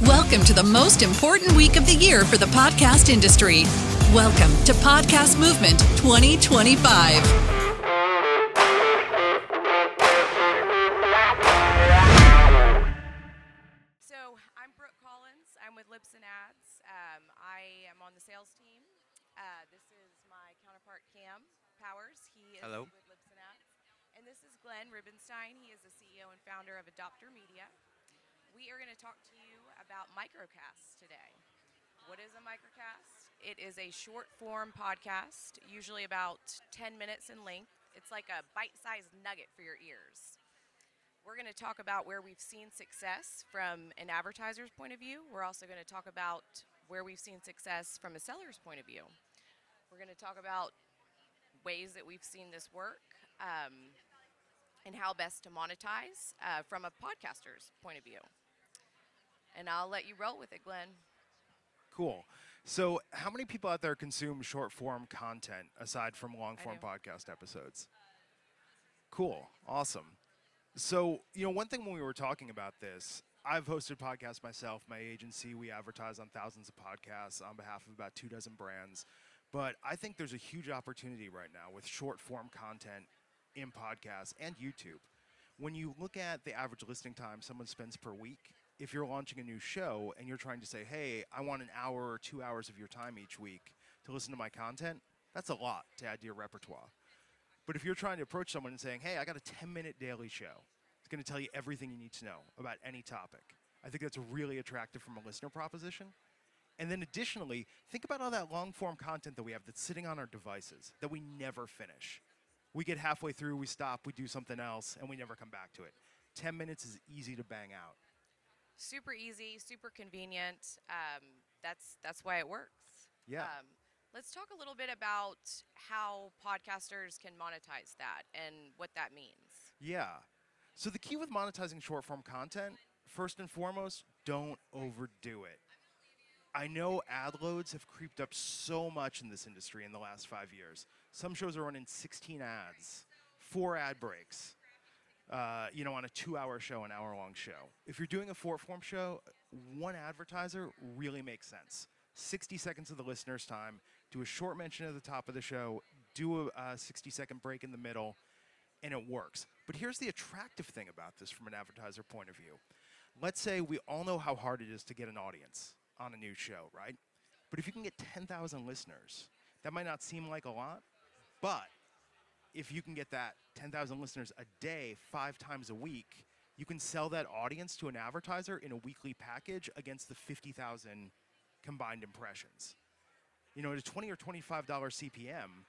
Welcome to the most important week of the year for the podcast industry. Welcome to Podcast Movement 2025. So I'm Brooke Collins. I'm with Lips and Ads. I am on the sales team. This is my counterpart, Cam Powers. He is Hello. with Lips and Ads. And this is Glenn Rubenstein. He is the CEO and founder of Adopter Media. We are going to talk to you about microcasts today. What is a microcast? It is a short-form podcast, usually about 10 minutes in length. It's like a bite-sized nugget for your ears. We're going to talk about where we've seen success from an advertiser's point of view. We're also going to talk about where we've seen success from a seller's point of view. We're going to talk about ways that we've seen this work and how best to monetize from a podcaster's point of view. And I'll let you roll with it, Glenn. Cool. So how many people out there consume short-form content aside from long-form podcast episodes? Cool. Awesome. So, one thing when we were talking about this, I've hosted podcasts myself. My agency, we advertise on thousands of podcasts on behalf of about 24 brands. But I think there's a huge opportunity right now with short-form content in podcasts and YouTube. When you look at the average listening time someone spends per week, if you're launching a new show and you're trying to say, hey, I want an hour or 2 hours of your time each week to listen to my content, that's a lot to add to your repertoire. But if you're trying to approach someone and saying, hey, I got a 10-minute daily show, it's going to tell you everything you need to know about any topic. I think that's really attractive from a listener proposition. And then additionally, think about all that long-form content that we have that's sitting on our devices that we never finish. We get halfway through, we stop, we do something else, and we never come back to it. 10 minutes is easy to bang out. Super easy, super convenient. That's why it works. Yeah. Let's talk a little bit about how podcasters can monetize that and what that means. Yeah. So the key with monetizing short-form content, first and foremost, don't overdo it. I know ad loads have creeped up so much in this industry in the last 5 years. Some shows are running 16 ads, 4 ad breaks. On a 2-hour show, an hour-long show. If you're doing a short-form show, one advertiser really makes sense. 60 seconds of the listener's time, do a short mention at the top of the show, do a 60-second break in the middle, and it works. But here's the attractive thing about this from an advertiser point of view. Let's say we all know how hard it is to get an audience on a new show, right? But if you can get 10,000 listeners, that might not seem like a lot, but if you can get that 10,000 listeners a day, 5 times a week, you can sell that audience to an advertiser in a weekly package against the 50,000 combined impressions. At a $20 or $25 CPM,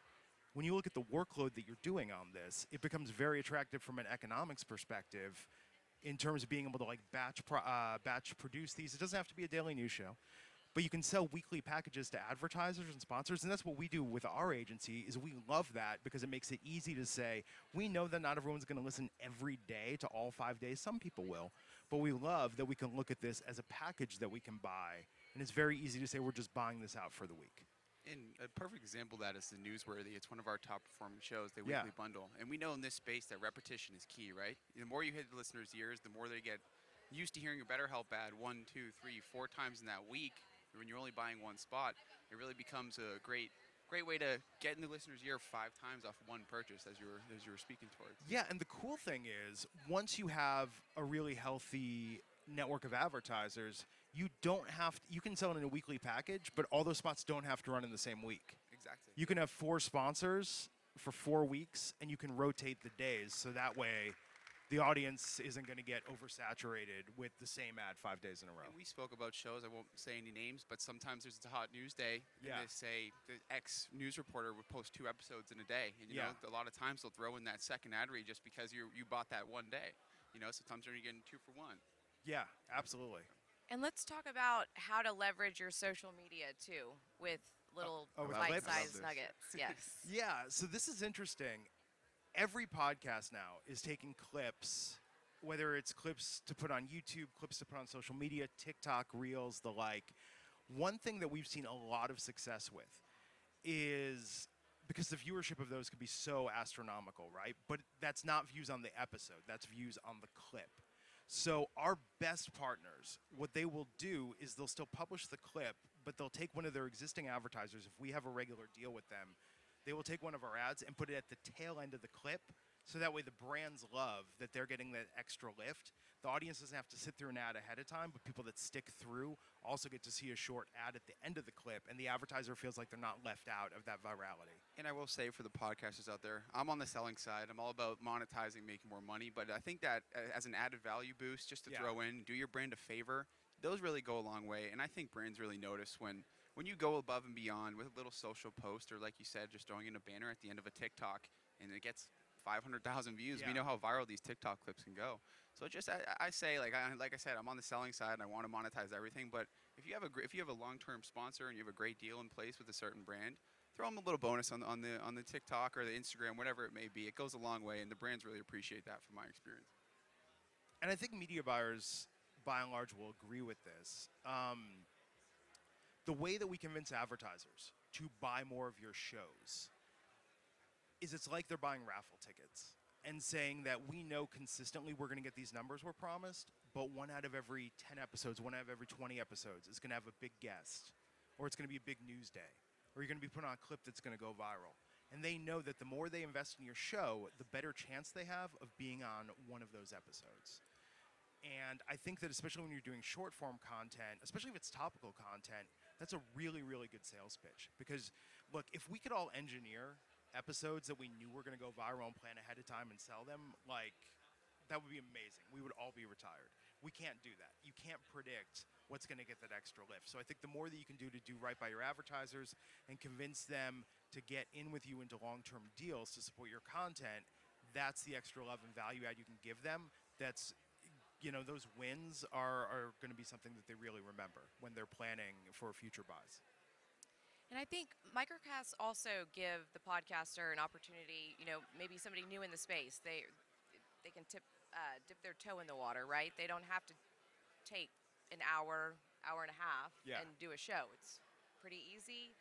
when you look at the workload that you're doing on this, it becomes very attractive from an economics perspective in terms of being able to batch produce these. It doesn't have to be a daily news show. But you can sell weekly packages to advertisers and sponsors, and that's what we do with our agency, is we love that because it makes it easy to say, we know that not everyone's going to listen every day to all 5 days. Some people will, but we love that we can look at this as a package that we can buy, and it's very easy to say we're just buying this out for the week. And a perfect example of that is the Newsworthy. It's one of our top performing shows, the weekly bundle. And we know in this space that repetition is key, right? The more you hit the listeners' ears, the more they get used to hearing a BetterHelp ad 1, 2, 3, 4 times in that week. When you're only buying one spot, it really becomes a great way to get in the listener's ear 5 times off one purchase, as you were speaking towards. Yeah, and the cool thing is, once you have a really healthy network of advertisers, you can sell it in a weekly package, but all those spots don't have to run in the same week. Exactly. You can have 4 sponsors for 4 weeks, and you can rotate the days, so that way the audience isn't going to get oversaturated with the same ad 5 days in a row. And we spoke about shows, I won't say any names, but sometimes there's a hot news day, and they say the X news reporter would post 2 episodes in a day. And you know, a lot of times they'll throw in that second ad read just because you bought that one day. Sometimes you're getting 2 for 1. Yeah, absolutely. And let's talk about how to leverage your social media, too, with little bite-sized nuggets. Yes. Yeah, so this is interesting. Every podcast now is taking clips, whether it's clips to put on YouTube, clips to put on social media, TikTok, Reels, the like. One thing that we've seen a lot of success with is, because the viewership of those could be so astronomical, right? But that's not views on the episode, that's views on the clip. So our best partners, what they will do is they'll still publish the clip, but they'll take one of their existing advertisers. If we have a regular deal with them, they will take one of our ads and put it at the tail end of the clip. So that way the brands love that they're getting that extra lift. The audience doesn't have to sit through an ad ahead of time, but people that stick through also get to see a short ad at the end of the clip, and the advertiser feels like they're not left out of that virality. And I will say for the podcasters out there, I'm on the selling side. I'm all about monetizing, making more money. But I think that as an added value boost, just to throw in, do your brand a favor, those really go a long way. And I think brands really notice when you go above and beyond with a little social post, or like you said, just throwing in a banner at the end of a TikTok, and it gets 500,000 views. We know how viral these TikTok clips can go. So just I say, like I said, I'm on the selling side and I want to monetize everything. But if you have a long-term sponsor and you have a great deal in place with a certain brand, throw them a little bonus on the TikTok or the Instagram, whatever it may be. It goes a long way, and the brands really appreciate that from my experience. And I think media buyers, by and large, will agree with this. The way that we convince advertisers to buy more of your shows is it's like they're buying raffle tickets and saying that we know consistently we're going to get these numbers we're promised, but 1 out of every 10 episodes, 1 out of every 20 episodes is going to have a big guest, or it's going to be a big news day, or you're going to be putting on a clip that's going to go viral. And they know that the more they invest in your show, the better chance they have of being on one of those episodes. And I think that especially when you're doing short-form content, especially if it's topical content, that's a really, really good sales pitch. Because, look, if we could all engineer episodes that we knew were going to go viral and plan ahead of time and sell them, like, that would be amazing. We would all be retired. We can't do that. You can't predict what's going to get that extra lift. So I think the more that you can do to do right by your advertisers and convince them to get in with you into long-term deals to support your content, that's the extra love and value add you can give them. That's, those wins are going to be something that they really remember when they're planning for future buys. And I think microcasts also give the podcaster an opportunity, maybe somebody new in the space. They can dip their toe in the water, right? They don't have to take an hour and a half and do a show. It's pretty easy,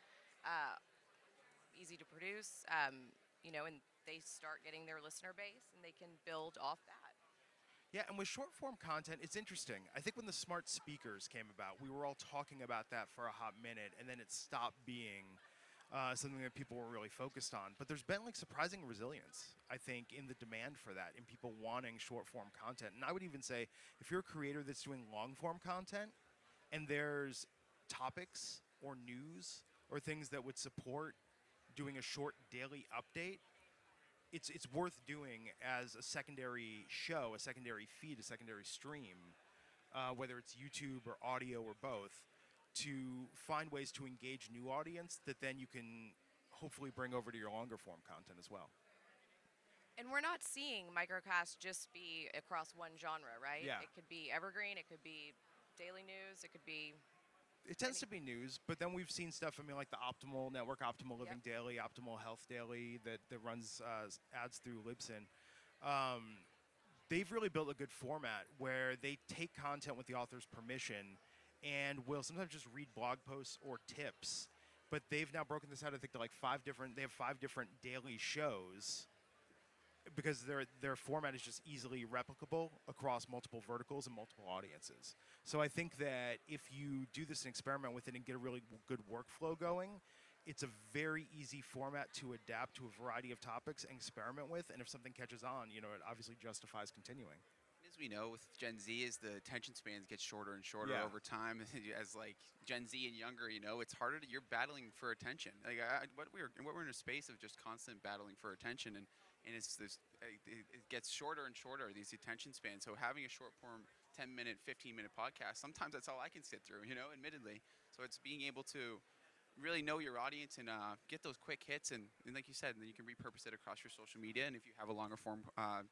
easy to produce, and they start getting their listener base and they can build off that. Yeah, and with short-form content, it's interesting. I think when the smart speakers came about, we were all talking about that for a hot minute, and then it stopped being something that people were really focused on. But there's been, surprising resilience, I think, in the demand for that, in people wanting short-form content. And I would even say, if you're a creator that's doing long-form content, and there's topics or news or things that would support doing a short daily update, it's worth doing as a secondary show, a secondary feed, a secondary stream, whether it's YouTube or audio or both, to find ways to engage new audience that then you can hopefully bring over to your longer form content as well. And we're not seeing microcasts just be across one genre, right? Yeah. It could be evergreen, it could be daily news, it could be... It tends to be news, but then we've seen stuff, like the Optimal Network, Optimal Living Daily, Optimal Health Daily that runs ads through Libsyn. They've really built a good format where they take content with the author's permission and will sometimes just read blog posts or tips. But they've now broken this out, I think, to they have 5 different daily shows because their format is just easily replicable across multiple verticals and multiple audiences. So I think that if you do this and experiment with it and get a really good workflow going, it's a very easy format to adapt to a variety of topics and experiment with. And if something catches on, it obviously justifies continuing. As we know, with Gen Z, as the attention spans get shorter and shorter over time, as Gen Z and younger, it's harder. You're battling for attention. We're in a space of just constant battling for attention, and it gets shorter and shorter, these attention spans. So having a short form 10-minute, 15-minute podcast, sometimes that's all I can sit through, admittedly. So it's being able to really know your audience and get those quick hits, and like you said, then you can repurpose it across your social media. And if you have a longer form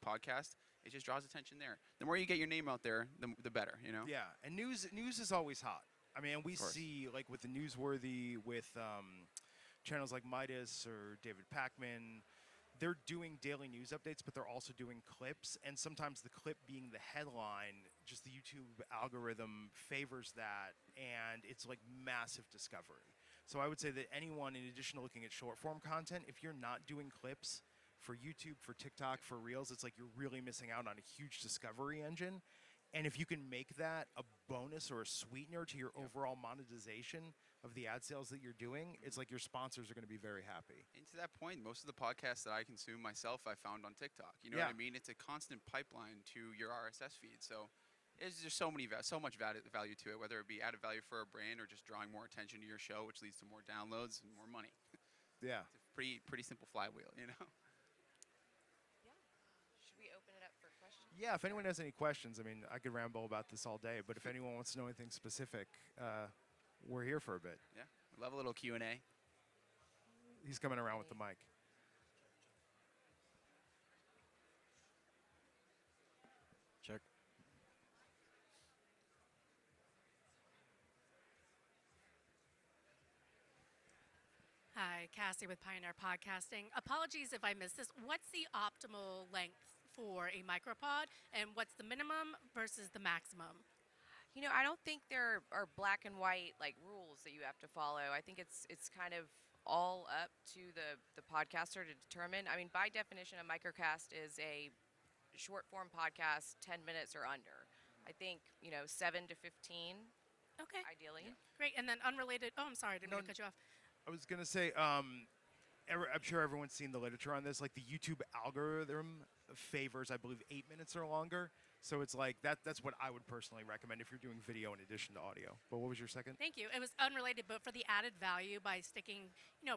podcast, it just draws attention there. The more you get your name out there, the better. Yeah, and news is always hot. We see with the Newsworthy, with channels like Midas or David Pakman, they're doing daily news updates, but they're also doing clips. And sometimes the clip being the headline, just the YouTube algorithm favors that, and it's massive discovery. So I would say that anyone, in addition to looking at short form content, if you're not doing clips for YouTube, for TikTok, for Reels, it's you're really missing out on a huge discovery engine. And if you can make that a bonus or a sweetener to your overall monetization of the ad sales that you're doing, it's like your sponsors are going to be very happy. And to that point, most of the podcasts that I consume myself, I found on TikTok. You know what I mean? It's a constant pipeline to your RSS feed. So there's just so much value to it, whether it be added value for a brand or just drawing more attention to your show, which leads to more downloads and more money. Yeah. It's a pretty simple flywheel, you know? Yeah. Should we open it up for questions? Yeah, if anyone has any questions, I mean, I could ramble about this all day, but if anyone wants to know anything specific, we're here for a bit. Yeah, I love a little Q&A. He's coming around with the mic. Check. Hi, Cassie with Pioneer Podcasting. Apologies if I missed this. What's the optimal length for a micropod, and what's the minimum versus the maximum? You know, I don't think there are black and white like rules that you have to follow. I think it's kind of all up to the podcaster to determine. I mean, by definition, a microcast is a short form podcast, 10 minutes or under. I think, 7 to 15, Okay, ideally. great. And then unrelated. Oh, I'm sorry, I didn't mean to cut you off. I was going to say, I'm sure everyone's seen the literature on this. Like the YouTube algorithm favors, I believe, 8 minutes or longer. So it's like that's what I would personally recommend if you're doing video in addition to audio. But what was your second? Thank you. It was unrelated, but for the added value by sticking,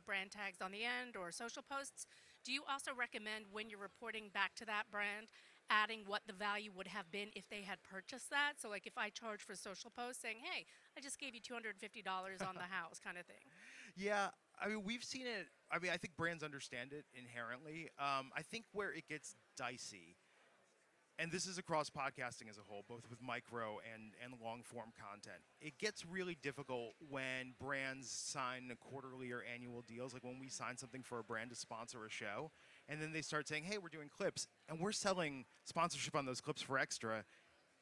brand tags on the end or social posts, do you also recommend when you're reporting back to that brand, adding what the value would have been if they had purchased that? So like if I charge for social posts saying, hey, I just gave you $250 on the house kind of thing. Yeah, I mean, we've seen it. I mean, I think brands understand it inherently. I think where it gets dicey, and this is across podcasting as a whole, both with micro and long-form content, it gets really difficult when brands sign quarterly or annual deals, like when we sign something for a brand to sponsor a show, and then they start saying, hey, we're doing clips, and we're selling sponsorship on those clips for extra,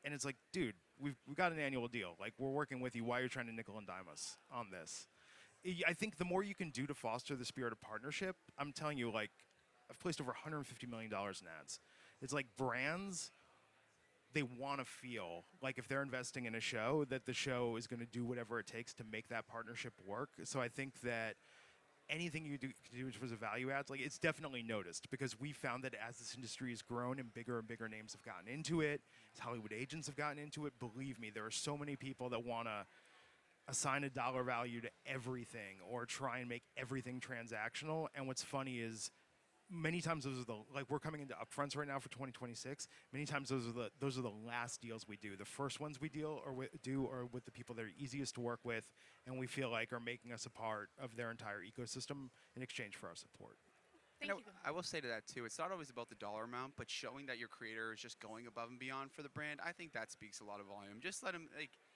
and it's like, dude, we've got an annual deal. Like, we're working with you. Why are you trying to nickel and dime us on this? I think the more you can do to foster the spirit of partnership, I'm telling you, like, I've placed over $150 million in ads. It's like brands, they want to feel like if they're investing in a show, that the show is going to do whatever it takes to make that partnership work. So I think that anything you do for the value adds, like, it's definitely noticed, because we found that as this industry has grown and bigger names have gotten into it, as Hollywood agents have gotten into it, believe me, there are so many people that want to assign a dollar value to everything or try and make everything transactional. And what's funny is many times those are we're coming into upfronts right now for 2026. Many times those are the last deals we do. The first ones we are with the people that are easiest to work with, and we feel like are making us a part of their entire ecosystem in exchange for our support. Thank you. I will say to that too, it's not always about the dollar amount, but showing that your creator is just going above and beyond for the brand. I think that speaks a lot of volume. Just let them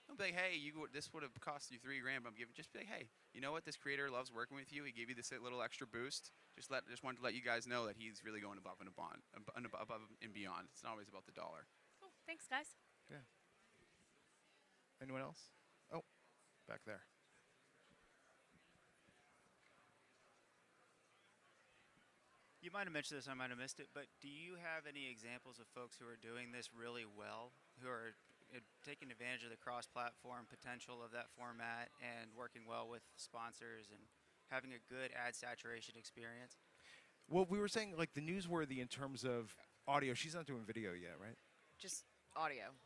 don't be like, hey, this would have cost you $3,000. But I'm giving. Just be like, hey, you know what? This creator loves working with you. He gave you this little extra boost. Just wanted to let you guys know that he's really going above and beyond. It's not always about the dollar. Cool. Thanks, guys. Yeah. Anyone else? Oh, back there. You might have mentioned this, I might have missed it, but do you have any examples of folks who are doing this really well, who are taking advantage of the cross-platform potential of that format and working well with sponsors and having a good ad saturation experience? Well, we were saying, like, the newsworthy in terms of audio. She's not doing video yet, right? Just audio.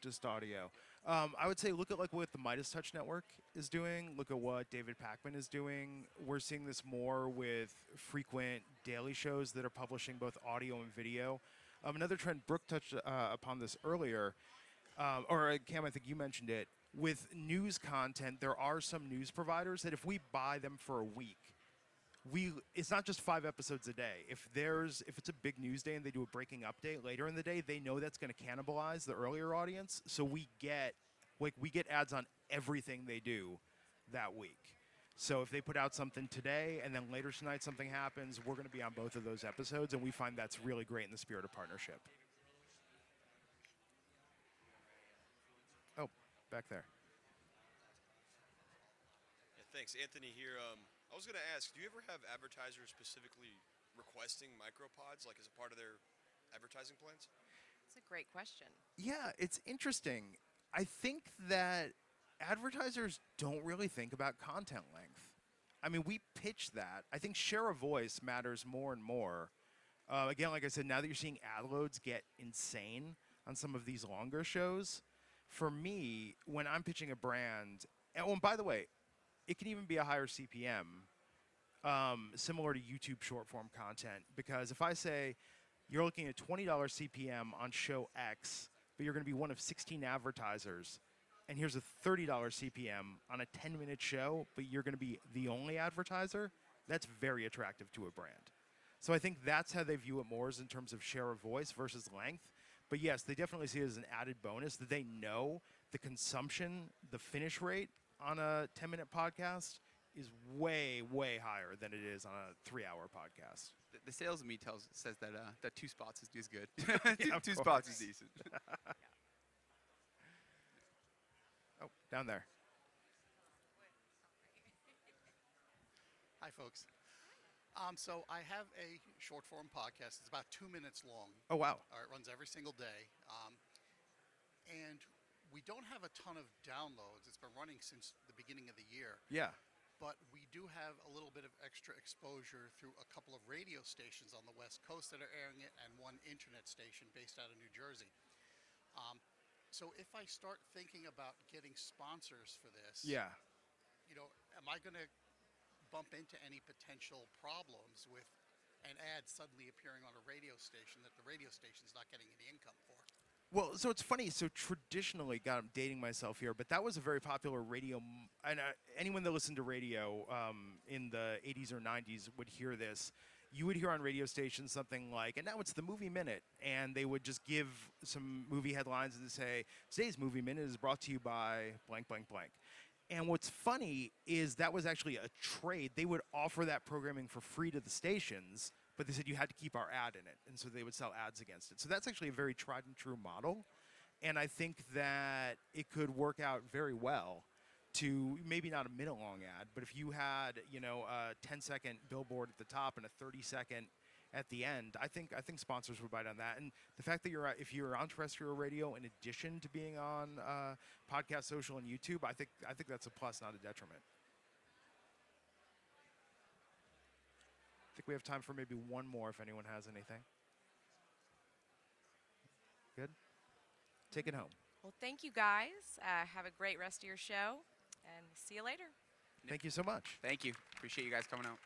Just audio. I would say look at like what the Midas Touch Network is doing. Look at what David Pakman is doing. We're seeing this more with frequent daily shows that are publishing both audio and video. Another trend, Brooke touched upon this earlier, or Cam, I think you mentioned it. With news content, there are some news providers that if we buy them for a week, it's not just 5 episodes a day. If it's a big news day and they do a breaking update later in the day, they know that's going to cannibalize the earlier audience. So we get ads on everything they do that week. So if they put out something today and then later tonight something happens, we're going to be on both of those episodes, and we find that's really great in the spirit of partnership. Oh, back there. Yeah, thanks, Anthony here. I was going to ask, do you ever have advertisers specifically requesting micropods, like as a part of their advertising plans? That's a great question. Yeah, it's interesting. I think that advertisers don't really think about content length. I mean, we pitch that. I think share of voice matters more and more. Again, like I said, now that you're seeing ad loads get insane on some of these longer shows, for me, when I'm pitching a brand, and by the way, it can even be a higher CPM, similar to YouTube short form content. Because if I say you're looking at $20 CPM on show X, but you're going to be one of 16 advertisers, and here's a $30 CPM on a 10-minute show, but you're going to be the only advertiser, that's very attractive to a brand. So I think that's how they view it more, is in terms of share of voice versus length. But yes, they definitely see it as an added bonus that they know the consumption, the finish rate on a 10-minute podcast is way, way higher than it is on a 3-hour podcast. The sales of me says that that 2 spots is good. Yeah, two spots is decent. Oh, down there. Hi, folks. So I have a short form podcast. It's about 2 minutes long. Oh, wow. It runs every single day. And we don't have a ton of downloads. It's been running since the beginning of the year. Yeah. But we do have a little bit of extra exposure through a couple of radio stations on the West Coast that are airing it, and one internet station based out of New Jersey. So if I start thinking about getting sponsors for this, Yeah. Am I going to bump into any potential problems with an ad suddenly appearing on a radio station that the radio station's not getting any income for? Well, so it's funny. So traditionally, God, I'm dating myself here, but that was a very popular radio. And anyone that listened to radio in the 80s or 90s would hear this. You would hear on radio stations something like, and now it's the Movie Minute. And they would just give some movie headlines and say, today's Movie Minute is brought to you by blank, blank, blank. And what's funny is that was actually a trade. They would offer that programming for free to the stations, but they said you had to keep our ad in it. And so they would sell ads against it. So that's actually a very tried and true model. And I think that it could work out very well to maybe not a minute-long ad, but if you had, a 10-second billboard at the top and a 30-second at the end, I think sponsors would bite on that. And the fact that if you're on terrestrial radio in addition to being on podcast, social, and YouTube, I think that's a plus, not a detriment. I think we have time for maybe one more if anyone has anything. Good? Take it home. Well, thank you guys. Have a great rest of your show, and see you later. Thank you so much. Thank you. Appreciate you guys coming out.